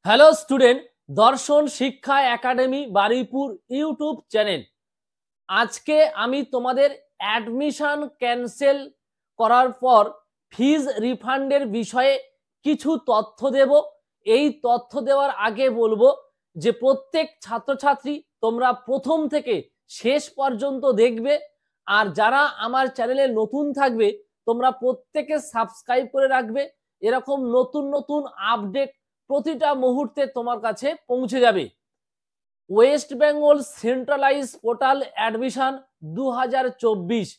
Hello student, দর্শন শিক্ষা academy Baruipur YouTube channel. আজকে আমি তোমাদের অ্যাডমিশন ক্যান্সেল করার পর ফিজ রিফান্ডের বিষয়ে কিছু তথ্য দেব। এই তথ্য দেওয়ার আগে বলবো যে প্রত্যেক ছাত্রছাত্রী তোমরা প্রথম থেকে শেষ পর্যন্ত দেখবে, আর যারা আমার চ্যানেলে নতুন থাকবে তোমরা প্রত্যেকে সাবস্ক্রাইব করে রাখবে। এরকম নতুন নতুন আপডেট প্রতিটা মুহূর্তে তোমার কাছে পৌঁছে যাবে। West Bengal centralise portal admission 2024,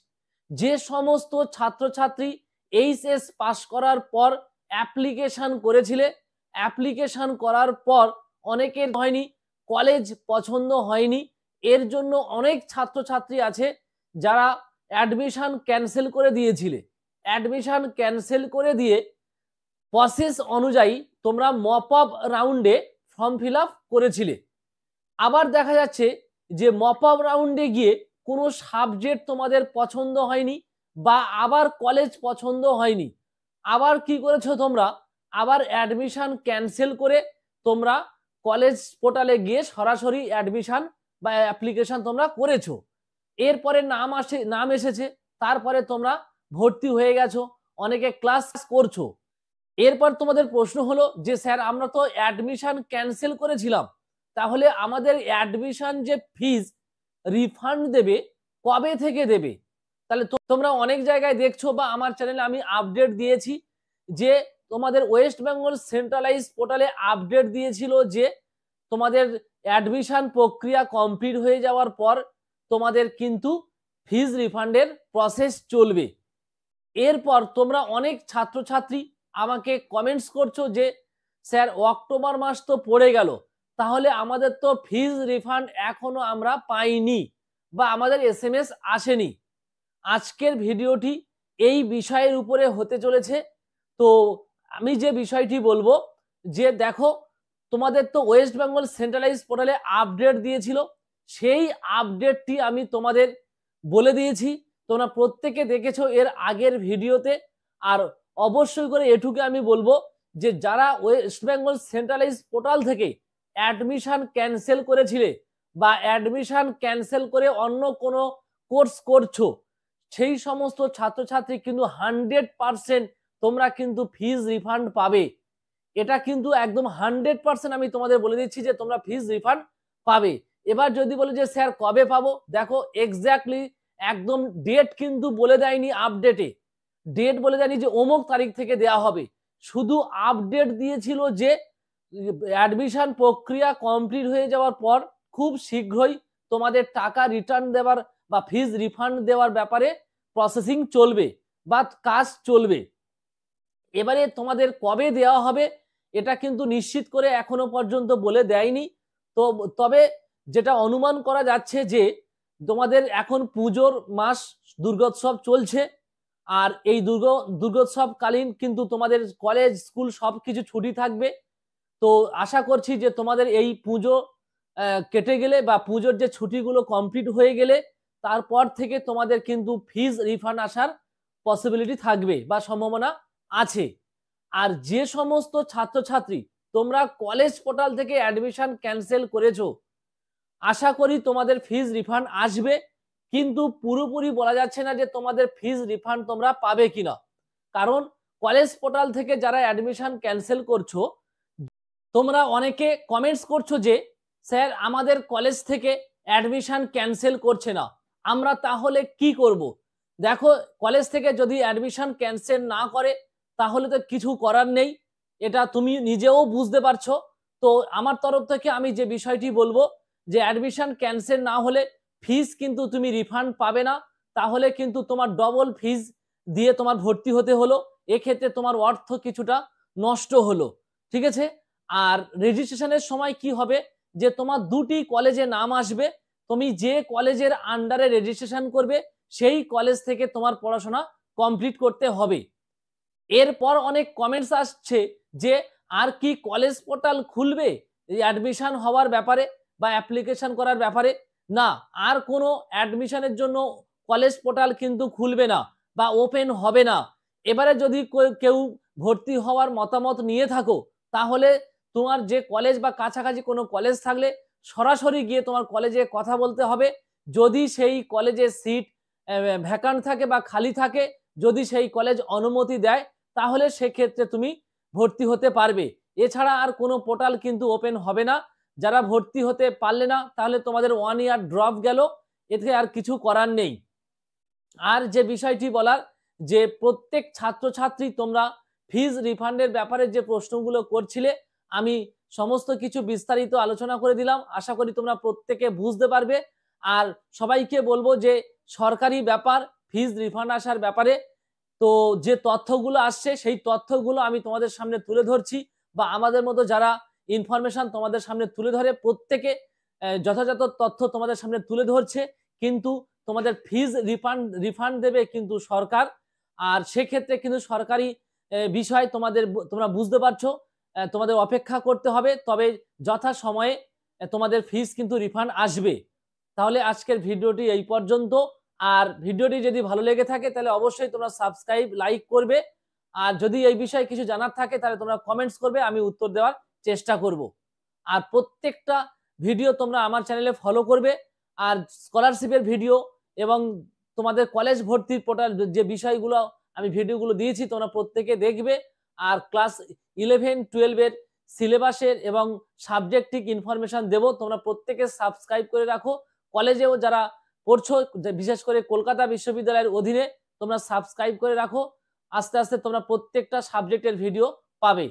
যে সমস্ত ছাত্রছাত্রী এইচএস পাস করার পর অ্যাপ্লিকেশন করেছিলে, অ্যাপ্লিকেশন করার পর অনেকের হয়নি, কলেজ পছন্দ হয়নি, এর জন্য অনেক ছাত্রছাত্রী আছে যারা অ্যাডমিশন ক্যান্সেল করে দিয়েছিলে। অ্যাডমিশন ক্যান্সেল করে দিয়ে প্রসেস অনুযায়ী তোমরা মপ আপ রাউন্ডে ফর্ম ফিল আপ করেছিলে। আবার দেখা যাচ্ছে যে মপ আপ রাউন্ডে গিয়ে কোনো সাবজেক্ট তোমাদের পছন্দ হয়নি বা আবার কলেজ পছন্দ হয়নি। আবার কি করেছো তোমরা? আবার অ্যাডমিশন ক্যান্সেল করে তোমরা কলেজ পোর্টালে গিয়ে সরাসরি অ্যাডমিশন বা অ্যাপ্লিকেশন তোমরা করেছো। এরপরে নাম এসেছে, তারপরে তোমরা ভর্তি হয়ে গেছো, অনেকে ক্লাস করছো। এরপর তোমাদের প্রশ্ন হলো যে স্যার আমরা তো অ্যাডমিশন ক্যান্সেল করেছিলাম, তাহলে আমাদের অ্যাডমিশন যে ফিজ রিফান্ড দেবে কবে থেকে দেবে? তাহলে তোমরা অনেক জায়গায় দেখছো বা আমার চ্যানেলে আমি আপডেট দিয়েছি যে তোমাদের ওয়েস্ট বেঙ্গল সেন্ট্রালাইজ পোর্টালে আপডেট দিয়েছিল যে তোমাদের অ্যাডমিশন প্রক্রিয়া কমপ্লিট হয়ে যাওয়ার পর তোমাদের কিন্তু ফিজ রিফান্ডের প্রসেস চলবে। এরপর তোমরা অনেক ছাত্রছাত্রী আমাকে কমেন্টস করছো যে স্যার অক্টোবর মাস তো পড়ে গেল, তাহলে আমাদের তো ফিজ রিফান্ড এখনো আমরা পাইনি বা আমাদের এসএমএস আসেনি। আজকের ভিডিওটি এই বিষয়ের উপরে হতে চলেছে। তো আমি যে বিষয়টি বলবো যে দেখো, তোমাদের তো ওয়েস্ট বেঙ্গল সেন্ট্রালাইজ পোর্টালে আপডেট দিয়েছিল, সেই আপডেটটি আমি তোমাদের বলে দিয়েছি, তোমরা প্রত্যেকে দেখেছো এর আগের ভিডিওতে। আর অবশ্যই করে এটুকু আমি বলবো যে যারা ওয়েস্ট বেঙ্গল সেন্ট্রালাইজ পোর্টাল থেকে অ্যাডমিশন ক্যান্সেল করেছিলে বা অ্যাডমিশন ক্যান্সেল করে অন্য কোনো কোর্স করছো, সেই সমস্ত ছাত্রছাত্রী কিন্তু 100% তোমরা কিন্তু ফিজ রিফান্ড পাবে। এটা কিন্তু একদম 100% আমি তোমাদের বলে দিচ্ছি যে তোমরা ফিজ রিফান্ড পাবে। এবার যদি বলে যে স্যার কবে পাবো, দেখো এক্স্যাক্টলি একদম ডেট কিন্তু বলে দেয়নি আপডেটে, ডেট বলে দেয়নি যে অমুক তারিখ থেকে দেয়া হবে, শুধু আপডেট দিয়েছিল যে অ্যাডমিশন প্রক্রিয়া কমপ্লিট হয়ে যাওয়ার পর খুব শীঘ্রই তোমাদের টাকা রিটার্ন দেওয়ার বা ফিজ রিফান্ড দেওয়ার ব্যাপারে প্রসেসিং চলবে বা কাজ চলবে। এবারে তোমাদের কবে দেওয়া হবে এটা কিন্তু নিশ্চিত করে এখনো পর্যন্ত বলে দেয়নি। তো তবে যেটা অনুমান করা যাচ্ছে যে তোমাদের এখন পুজোর মাস, দুর্গোৎসব চলছে, আর এই দুর্গোৎসব কালীন কিন্তু তোমাদের কলেজ স্কুল সব কিছু ছুটি থাকবে। তো আশা করছি যে তোমাদের এই পুজো কেটে গেলে বা পুজোর যে ছুটিগুলো কমপ্লিট হয়ে গেলে তারপর থেকে তোমাদের কিন্তু ফিজ রিফান্ড আসার পসিবিলিটি থাকবে বা সম্ভাবনা আছে। আর যে সমস্ত ছাত্রছাত্রী তোমরা কলেজ পোর্টাল থেকে অ্যাডমিশন ক্যান্সেল করেছো, আশা করি তোমাদের ফিজ রিফান্ড আসবে, কিন্তু পুরোপুরি বলা যাচ্ছে না যে তোমাদের ফিজ রিফান্ড তোমরা পাবে কিনা। কারণ কলেজ পোর্টাল থেকে যারা অ্যাডমিশন ক্যান্সেল করছো তোমরা অনেকে কমেন্টস করছো যে স্যার আমাদের কলেজ থেকে অ্যাডমিশন ক্যান্সেল করছে না, আমরা তাহলে কি করব? দেখো, কলেজ থেকে যদি অ্যাডমিশন ক্যান্সেল না করে তাহলে তো কিছু করার নেই, এটা তুমি নিজেও বুঝতে পারছো। তো আমার তরফ থেকে আমি যে বিষয়টি বলবো যে অ্যাডমিশন ক্যান্সেল না হলে ফিজ কিন্তু তুমি রিফান্ড পাবে না, তাহলে কিন্তু তোমার ডবল ফিজ দিয়ে তোমার ভর্তি হতে হলো, এক্ষেত্রে তোমার অর্থ কিছুটা নষ্ট হলো। ঠিক আছে? আর রেজিস্ট্রেশনের সময় কি হবে যে তোমার দুটি কলেজে নাম আসবে, তুমি যে কলেজের আন্ডারে রেজিস্ট্রেশন করবে সেই কলেজ থেকে তোমার পড়াশোনা কমপ্লিট করতে হবে। এরপর অনেক কমেন্টস আসছে যে আর কি কলেজ পোর্টাল খুলবে অ্যাডমিশন হওয়ার ব্যাপারে বা অ্যাপ্লিকেশন করার ব্যাপারে? না, আর কোনো অ্যাডমিশনের জন্য কলেজ পোর্টাল কিন্তু খুলবে না বা ওপেন হবে না। এবারে যদি কেউ ভর্তি হওয়ার মতামত নিয়ে থাকো তাহলে তোমার যে কলেজ বা কাছাকাছি কোনো কলেজ থাকলে সরাসরি গিয়ে তোমার কলেজে কথা বলতে হবে। যদি সেই কলেজে সিট ভ্যাকান্ট থাকে বা খালি থাকে, যদি সেই কলেজ অনুমতি দেয়, তাহলে সেক্ষেত্রে তুমি ভর্তি হতে পারবে। এছাড়া আর কোনো পোর্টাল কিন্তু ওপেন হবে না। যারা ভর্তি হতে পারলে না, তাহলে তোমাদের 1 ইয়ার ড্রপ গেল, এতে আর কিছু করার নেই। আর যে বিষয়টি বলার, যে প্রত্যেক ছাত্রছাত্রী তোমরা ফিজ রিফান্ডের ব্যাপারে যে প্রশ্নগুলো করছিলে, আমি সমস্ত কিছু বিস্তারিত আলোচনা করে দিলাম। আশা করি তোমরা প্রত্যেকে বুঝতে পারবে। আর সবাইকে বলবো যে সরকারি ব্যাপার, ফিজ রিফান্ড আসার ব্যাপারে তো যে তথ্যগুলো আসছে সেই তথ্যগুলো আমি তোমাদের সামনে তুলে ধরছি, বা আমাদের মতো যারা ইনফরমেশন তোমাদের সামনে তুলে ধরে, প্রত্যেকে যথাযথ তথ্য তোমাদের সামনে তুলে ধরছে। কিন্তু তোমাদের ফিজ রিফান্ড দেবে কিন্তু সরকার। আর সেক্ষেত্রে কিন্তু সরকারি বিষয় তোমরা বুঝতে পারছো, তোমাদের অপেক্ষা করতে হবে, তবে যথাসময়ে তোমাদের ফিজ কিন্তু রিফান্ড আসবে। তাহলে আজকের ভিডিওটি এই পর্যন্ত। আর ভিডিওটি যদি ভালো লেগে থাকে তাহলে অবশ্যই তোমরা সাবস্ক্রাইব, লাইক করবে। আর যদি এই বিষয়ে কিছু জানার থাকে তাহলে তোমরা কমেন্টস করবে, আমি উত্তর দেওয়ার চেষ্টা করব। আর প্রত্যেকটা ভিডিও তোমরা আমার চ্যানেলে ফলো করবে। আর স্কলারশিপের ভিডিও এবং তোমাদের কলেজ ভর্তির পোর্টাল যে বিষয়গুলো আমি ভিডিওগুলো দিয়েছি তোমরা প্রত্যেকে দেখবে। আর ক্লাস 11-12 এর সিলেবাসের এবং সাবজেক্টিভ ইনফরমেশন দেবো, তোমরা প্রত্যেকে সাবস্ক্রাইব করে রাখো। কলেজেও যারা পড়ছো, বিশেষ করে কলকাতা বিশ্ববিদ্যালয়ের অধীনে, তোমরা সাবস্ক্রাইব করে রাখো। আস্তে আস্তে তোমরা প্রত্যেকটা সাবজেক্টের ভিডিও পাবে।